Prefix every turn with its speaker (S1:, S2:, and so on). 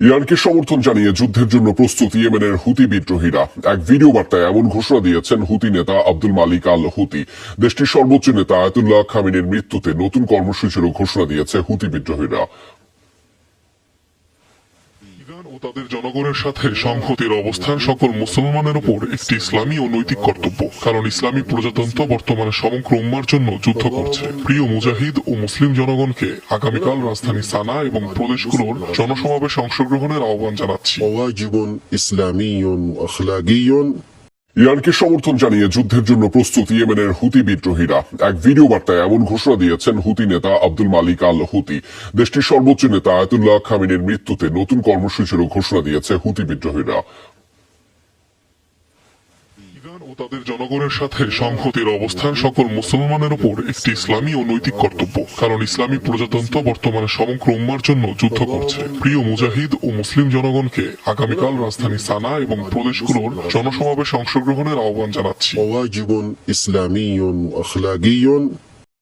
S1: ইরানকে সমর্থন জানিয়ে যুদ্ধের জন্য প্রস্তুত ইয়েমেনের হুতি বিদ্রোহীরা। এক ভিডিও বার্তায় এমন ঘোষণা দিয়েছেন হুতি নেতা আব্দুল মালিক আল হুতি। দেশটির সর্বোচ্চ নেতা আয়াতুল্লাহ খামেনির মৃত্যুতে নতুন কর্মসূচিরও ঘোষণা দিয়েছে হুতি বিদ্রোহীরা।
S2: ও তাদের জনগণের সাথে সংহতির অবস্থান সকল মুসলমানের উপর একটি ইসলামী ও নৈতিক কর্তব্য, কারণ ইসলামী প্রজাতন্ত্র বর্তমানে সমগ্র উম্মার জন্য যুদ্ধ করছে। প্রিয় মুজাহিদ ও মুসলিম জনগণকে আগামীকাল রাজধানী সানা এবং প্রদেশগুলোর জনসমাবেশে অংশগ্রহণের আহ্বান জানাচ্ছি।
S3: واجب إسلامي وأخلاقي
S1: ইরানকে সমর্থন জানিয়ে যুদ্ধের জন্য প্রস্তুত ইয়েমেনের হুতি বিদ্রোহীরা। এক ভিডিও বার্তায় এমন ঘোষণা দিয়েছেন হুতি নেতা আব্দুল মালিক আল হুতি। দেশটির সর্বোচ্চ নেতা আয়াতুল্লাহ খামেনির মৃত্যুতে নতুন কর্মসূচিরও ঘোষণা দিয়েছে হুতি বিদ্রোহীরা।
S2: ও তাদের জনগণের সাথে সংহতির অবস্থান সকল মুসলমানের উপর একটি ইসলামী ও নৈতিক কর্তব্য, কারণ ইসলামী প্রজাতন্ত্র বর্তমানে সমগ্র উম্মার জন্য যুদ্ধ করছে। প্রিয় মুজাহিদ ও মুসলিম জনগণকে আগামীকাল রাজধানী সানা এবং প্রদেশগুলোর জনসমাবেশে অংশগ্রহণের আহ্বান জানাচ্ছি।
S3: واجب إسلامي وأخلاقي